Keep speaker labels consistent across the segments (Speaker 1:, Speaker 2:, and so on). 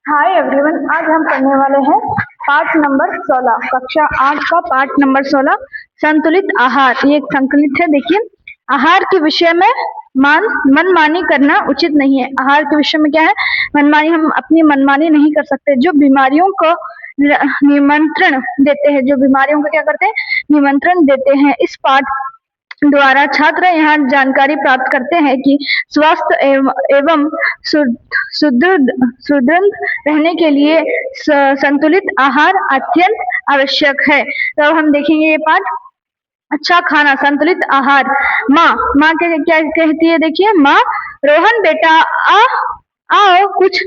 Speaker 1: Hi everyone, आज हम पढ़ने वाले हैं पाठ नंबर 16, कक्षा 8 का पाठ नंबर 16 संतुलित आहार। ये एक संकलित है। देखिए, आहार के विषय में मनमानी करना उचित नहीं है। आहार के विषय में क्या है? मनमानी। हम अपनी मनमानी नहीं कर सकते। जो बीमारियों को निमंत्रण देते हैं, जो बीमारियों को क्या करते हैं? निमंत्रण देते हैं। इस पाठ द्वारा छात्र यहाँ जानकारी प्राप्त करते हैं कि स्वस्थ एवं सुदृढ़ रहने के लिए संतुलित आहार अत्यंत आवश्यक है। तो हम देखेंगे ये पाठ। अच्छा खाना, संतुलित आहार। माँ क्या कहती है? देखिए, माँ, रोहन बेटा आओ कुछ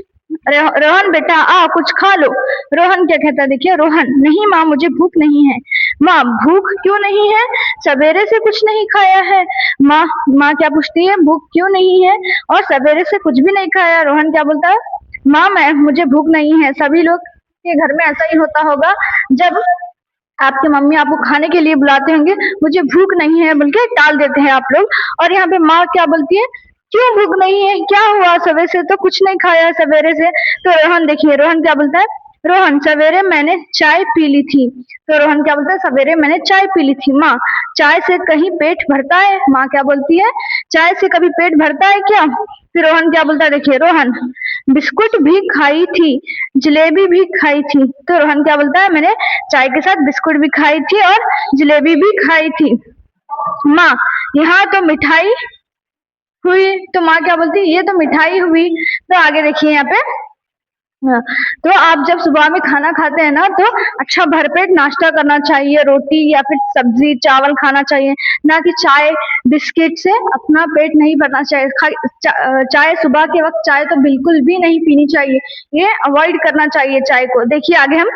Speaker 1: रोहन बेटा आओ कुछ खा लो। रोहन क्या कहता है? देखिए, रोहन, नहीं माँ, मुझे भूख नहीं है। माँ, भूख क्यों नहीं है? सवेरे से कुछ नहीं खाया है। माँ क्या पूछती है? भूख क्यों नहीं है और सवेरे से कुछ भी नहीं खाया। रोहन क्या बोलता है? माँ, मुझे भूख नहीं है। सभी लोग के घर में ऐसा ही होता होगा, जब आपकी मम्मी आपको खाने के लिए बुलाते होंगे, मुझे भूख नहीं है बोल के टाल देते हैं आप लोग। और यहाँ पे माँ क्या बोलती है? क्यों भूख नहीं है? क्या हुआ? सवेरे से तो कुछ नहीं खाया है सवेरे से। तो रोहन, देखिए, रोहन क्या बोलता है? रोहन, सवेरे मैंने चाय पी ली थी। तो रोहन क्या बोलता है? सवेरे मैंने चाय पी ली थी। माँ, चाय से कहीं पेट भरता है? माँ क्या बोलती है? चाय से कभी पेट भरता है क्या? फिर रोहन क्या बोलता है? देखिए, रोहन, बिस्कुट भी खाई थी, जलेबी भी खाई थी। तो रोहन क्या बोलता है? मैंने चाय के साथ बिस्कुट भी खाई थी और जलेबी भी खाई थी। माँ, यहाँ तो मिठाई हुई। तो माँ क्या बोलती है? ये तो मिठाई हुई। तो आगे देखिए यहाँ पे। तो आप जब सुबह में खाना खाते हैं ना, तो अच्छा भरपेट नाश्ता करना चाहिए। रोटी या फिर सब्जी चावल खाना चाहिए, ना कि चाय बिस्किट से अपना पेट नहीं भरना चाहिए। चाय सुबह के वक्त चाय तो बिल्कुल भी नहीं पीनी चाहिए। ये अवॉइड करना चाहिए चाय को। देखिए आगे हम।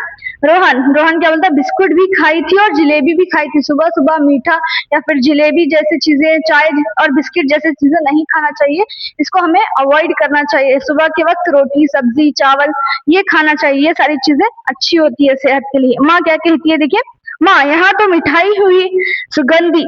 Speaker 1: रोहन क्या बोलता है? बिस्कुट भी खाई थी और जलेबी भी खाई थी। सुबह सुबह मीठा या फिर जलेबी जैसी चीजें, चाय और बिस्किट जैसी चीजें नहीं खाना चाहिए। इसको हमें अवॉइड करना चाहिए। सुबह के वक्त रोटी सब्जी चावल ये खाना चाहिए। ये सारी चीजें अच्छी होती है सेहत के लिए। माँ क्या कहती है? देखिए, माँ, यहाँ तो मिठाई हुई। सुगंधी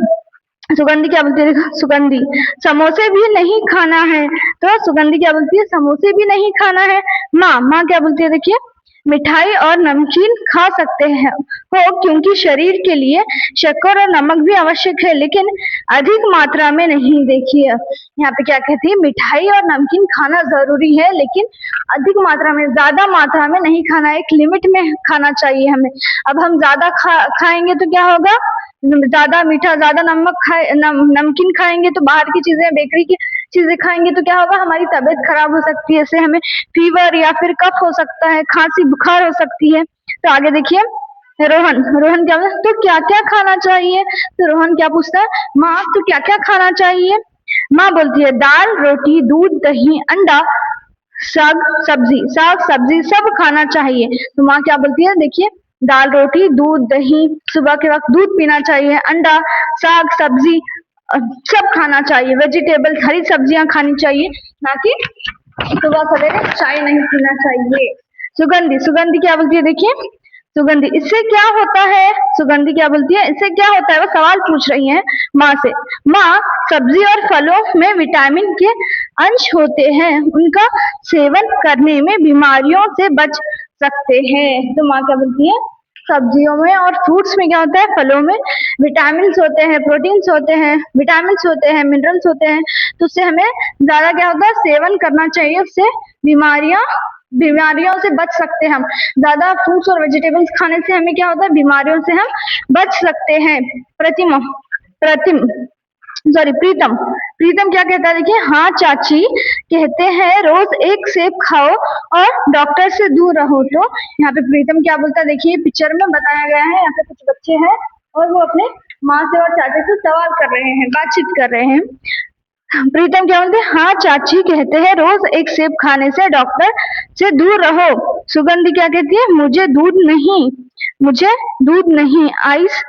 Speaker 1: क्या बोलती है? देखो, सुगंधी, समोसे भी नहीं खाना है। तो सुगंधी क्या बोलती है? समोसे भी नहीं खाना है। माँ क्या बोलती है? देखिए, मिठाई और नमकीन खा सकते हैं क्योंकि शरीर के लिए शक्कर और नमक भी आवश्यक है, लेकिन अधिक मात्रा में नहीं। देखिए यहाँ पे क्या कहती है? मिठाई और नमकीन खाना जरूरी है, लेकिन अधिक मात्रा में, ज्यादा मात्रा में नहीं खाना है। एक लिमिट में खाना चाहिए हमें। अब हम ज्यादा खाएंगे तो क्या होगा? ज्यादा मीठा ज्यादा नमक नमकीन खाएंगे तो बाहर की चीजें, बेकरी की चीजें खाएंगे तो क्या होगा? हमारी तबीयत खराब हो सकती है। इससे हमें फीवर या फिर कफ हो सकता है, खांसी बुखार हो सकती है। तो आगे देखिए, रोहन क्या बोलता है? तो क्या क्या खाना चाहिए? तो रोहन क्या पूछता है? माँ, तो क्या क्या खाना चाहिए? माँ बोलती है, दाल रोटी दूध दही अंडा साग सब्जी सब खाना चाहिए। तो माँ क्या बोलती है? देखिए, दाल रोटी दूध दही, सुबह के वक्त दूध पीना चाहिए, अंडा साग सब्जी सब खाना चाहिए। वेजिटेबल हरी सब्जियां खानी चाहिए, ना कि सुबह सवेरे चाय नहीं पीना चाहिए। सुगंधी क्या बोलती है? देखिए, सुगंधी, इससे क्या होता है? सुगंधी क्या बोलती है? इससे क्या होता है? वो सवाल पूछ रही है माँ से। माँ, सब्जी और फलों में विटामिन के अंश होते हैं, उनका सेवन करने में बीमारियों से बच सकते हैं। तो माँ क्या बोलती है? सब्जियों में और फ्रूट्स में क्या होता है? फलों में विटामिन होते हैं, प्रोटीन्स होते हैं, विटामिन होते हैं, मिनरल्स होते हैं। तो उससे हमें ज्यादा क्या होता है? सेवन करना चाहिए। उससे बीमारियों से बच सकते हैं हम। ज्यादा फ्रूट्स और वेजिटेबल्स खाने से हमें क्या होता है? बीमारियों से हम बच सकते हैं। प्रीतम क्या कहता है? देखिए, हाँ चाची, कहते हैं रोज एक सेब खाओ और डॉक्टर से दूर रहो। तो यहाँ पे प्रीतम क्या बोलता है? देखिए, पिक्चर में बताया गया है। यहाँ पे कुछ बच्चे हैं और वो अपने माँ से और चाचा से सवाल कर रहे हैं, बातचीत कर रहे हैं। प्रीतम क्या बोलते हैं? हाँ चाची, कहते हैं रोज एक सेब खाने से डॉक्टर से दूर रहो। सुगंधी क्या कहती है? मुझे दूध नहीं आइस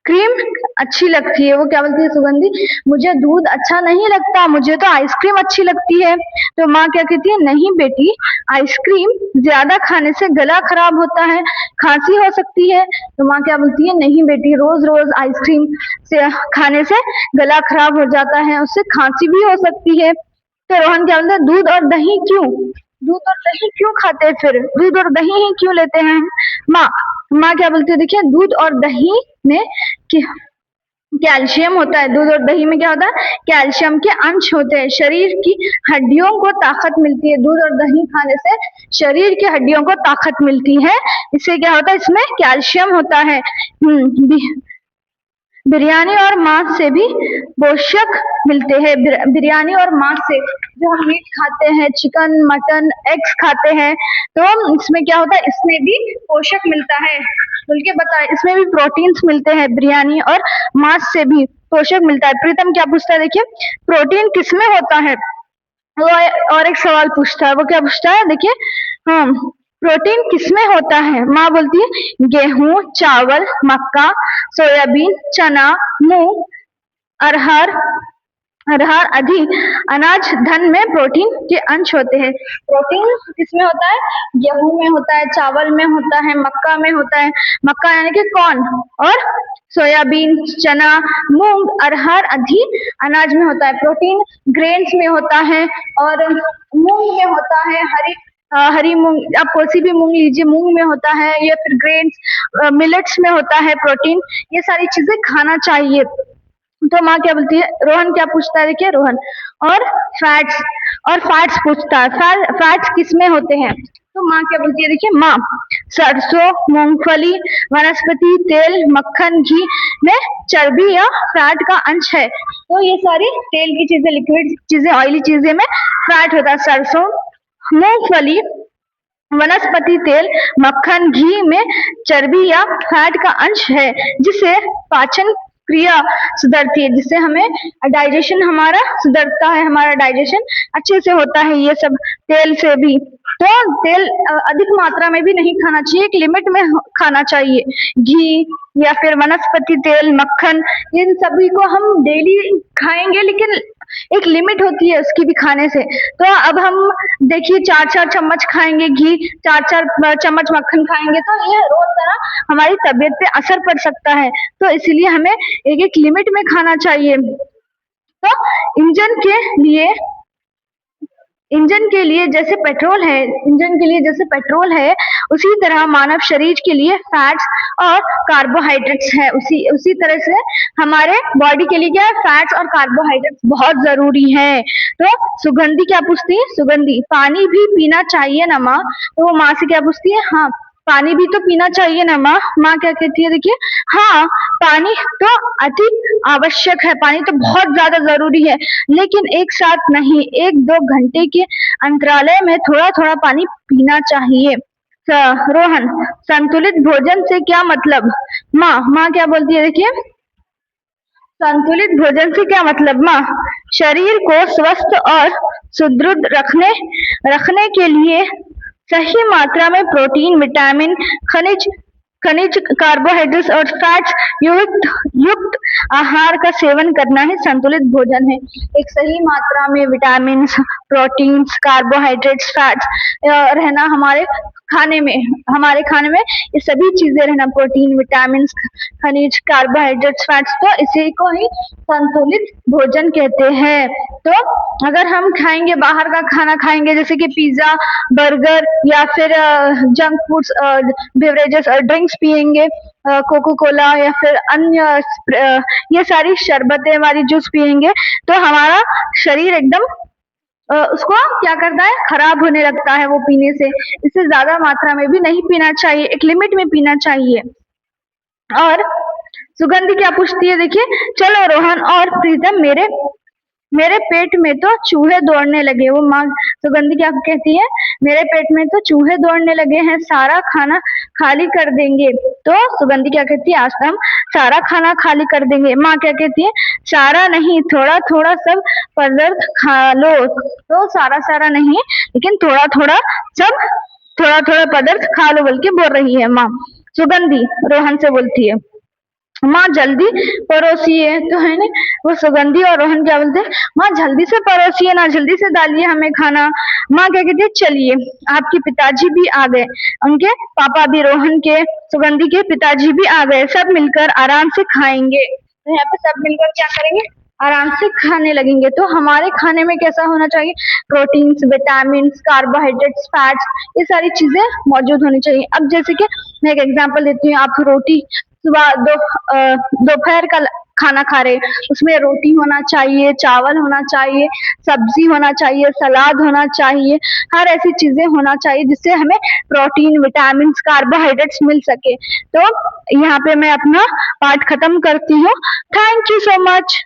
Speaker 1: क्रीम अच्छी लगती है। वो क्या बोलती है? सुगंधी, मुझे दूध अच्छा नहीं लगता, मुझे तो आइसक्रीम अच्छी लगती है। तो माँ क्या कहती है? नहीं बेटी, आइसक्रीम ज्यादा खाने से गला खराब होता है, खांसी हो सकती है। तो माँ क्या बोलती है? नहीं बेटी, रोज रोज आइसक्रीम से खाने से गला खराब हो जाता है, उससे खांसी भी हो सकती है। तो रोहन क्या बोलता है? दूध और दही क्यों? दूध और दही क्यों खाते हैं? फिर दूध और दही ही क्यों लेते हैं? माँ माँ क्या बोलती है? देखिए, दूध और दही में कैल्शियम होता है। दूध और दही में क्या होता है? कैल्शियम के अंश होते हैं। शरीर की हड्डियों को ताकत मिलती है। दूध और दही खाने से शरीर की हड्डियों को ताकत मिलती है। इससे क्या होता है? इसमें कैल्शियम होता है। बिरयानी और मांस से भी पोषक मिलते हैं। बिरयानी और मांस से, जो हम मीट खाते हैं, चिकन, मटन, एग्स खाते हैं, तो इसमें क्या होता है? इसमें भी पोषक मिलता है। बोल के बताए, इसमें भी प्रोटीन्स मिलते हैं। बिरयानी और मांस से भी पोषक मिलता है। प्रीतम क्या पूछता है? देखिए, प्रोटीन किसमें होता है? वो और एक सवाल पूछता है। वो क्या पूछता है? देखिए, हाँ, प्रोटीन किसमें होता है? माँ बोलती है गेहूं, चावल, मक्का, सोयाबीन, चना, मूंग, अरहर अरहर आदि अनाज धन में प्रोटीन के अंश होते हैं। प्रोटीन किसमें होता है? गेहूं में होता है, चावल में होता है, मक्का में होता है। मक्का यानी कि कॉर्न, और सोयाबीन, चना, मूंग, अरहर आदि अनाज में होता है। प्रोटीन ग्रेन्स में होता है, और मूंग में होता है। हरी मूंग, आप कोई सी भी मूंग लीजिए, मूंग में होता है, या फिर ग्रेन्स मिलेट्स में होता है प्रोटीन। ये सारी चीजें खाना चाहिए। तो माँ क्या बोलती है? रोहन क्या पूछता है? देखिए, रोहन और फैट्स पूछता है। फैट्स किसमें होते हैं? तो माँ क्या बोलती है? देखिए, माँ सरसों, मूंगफली, वनस्पति तेल, मक्खन, घी में चर्बी या फैट का अंश है। तो ये सारी तेल की चीजें, लिक्विड चीजें, ऑयली चीजें में फैट होता है। सरसों, मूंगफली, वनस्पति तेल, मक्खन, घी में चर्बी या फैट का अंश है, जिससे पाचन क्रिया सुधरती है, जिससे हमें डाइजेशन हमारा सुधरता है, हमारा डाइजेशन अच्छे से होता है। ये सब तेल से भी, तो तेल अधिक मात्रा में भी नहीं खाना चाहिए, एक लिमिट में खाना चाहिए। घी या फिर वनस्पति तेल, मक्खन, इन सभी को हम डेली खाएंगे, लेकिन एक लिमिट होती है उसकी भी खाने से। तो अब हम देखिए, 4-4 चम्मच खाएंगे घी, 4-4 चम्मच मक्खन खाएंगे, तो ये रोज हमारी तबीयत पे असर पड़ सकता है। तो इसलिए हमें एक एक लिमिट में खाना चाहिए। तो इंजन के लिए जैसे पेट्रोल है, उसी तरह मानव शरीर के लिए फैट्स और कार्बोहाइड्रेट्स है। उसी तरह से हमारे बॉडी के लिए क्या है? फैट्स और कार्बोहाइड्रेट्स बहुत जरूरी है। तो सुगंधी क्या पूछती है? सुगंधी, पानी भी पीना चाहिए ना माँ? तो वो माँ से क्या पूछती है? हाँ, पानी भी तो पीना चाहिए ना माँ? माँ क्या कहती है? देखिए, हाँ, पानी तो अति आवश्यक है, पानी तो बहुत ज्यादा जरूरी है, लेकिन एक साथ नहीं, 1-2 घंटे के अंतरालय में थोड़ा थोड़ा पानी पीना चाहिए। रोहन, संतुलित भोजन से क्या मतलब? माँ क्या बोलती है? देखिए, संतुलित भोजन से क्या मतलब? माँ, शरीर को स्वस्थ और सुदृढ़ रखने के लिए सही मात्रा में प्रोटीन, विटामिन, खनिज खनिज कार्बोहाइड्रेट्स और फैट्स युक्त आहार का सेवन करना ही संतुलित भोजन है। एक सही मात्रा में विटामिन, प्रोटीन्स, कार्बोहाइड्रेट्स, फैट्स रहना हमारे खाने में ये सभी चीजें रहना, प्रोटीन, विटामिन, खनिज, कार्बोहाइड्रेट्स, फैट्स, तो इसी को ही संतुलित भोजन कहते हैं। तो अगर हम खाएंगे, बाहर का खाना खाएंगे, जैसे कि पिज्जा, बर्गर, या फिर जंक फूड्स, बेवरेजेस और ड्रिंक्स पियेंगे, कोको कोला या फिर अन्य ये सारी शरबतें वाली जूस पियेंगे, तो हमारा शरीर एकदम उसको क्या करता है? खराब होने लगता है वो पीने से। इससे ज्यादा मात्रा में भी नहीं पीना चाहिए, एक लिमिट में पीना चाहिए। और सुगंधी क्या पूछती है? देखिए, चलो रोहन और प्रीतम, मेरे पेट में तो चूहे दौड़ने लगे। वो माँ सुगंधी क्या कहती है? मेरे पेट में तो चूहे दौड़ने लगे हैं, सारा खाना खाली कर देंगे। तो सुगंधी क्या कहती है? आज तो हम सारा खाना खाली कर देंगे। माँ क्या कहती है? सारा नहीं, थोड़ा थोड़ा सब पदार्थ खा लो। तो सारा नहीं, लेकिन थोड़ा थोड़ा पदार्थ खा लो, बोल के बोल रही है माँ। सुगंधी रोहन से बोलती है, माँ जल्दी परोसिए। तो है ना, वो सुगंधी और रोहन क्या बोलते हैं? माँ जल्दी से परोसिए ना, जल्दी से डालिए हमें खाना। माँ क्या कहती है? चलिए, आपके पिताजी भी आ गए, उनके पापा भी, रोहन के, सुगंधी के पिताजी भी आ गए, सब मिलकर आराम से खाएंगे। तो यहाँ पे सब मिलकर क्या करेंगे? आराम से खाने लगेंगे। तो हमारे खाने में कैसा होना चाहिए, प्रोटीन्स, विटामिन्स, कार्बोहाइड्रेट्स, फैट्स, ये सारी चीजें मौजूद होनी चाहिए। अब जैसे कि मैं एक एग्जांपल देती हूँ, आप रोटी सुबह दोपहर का खाना खा रहे, उसमें रोटी होना चाहिए, चावल होना चाहिए, सब्जी होना चाहिए, सलाद होना चाहिए, हर ऐसी चीजें होना चाहिए जिससे हमें प्रोटीन, विटामिन, कार्बोहाइड्रेट्स मिल सके। तो यहाँ पे मैं अपना पाठ खत्म करती हूँ। Thank you so much.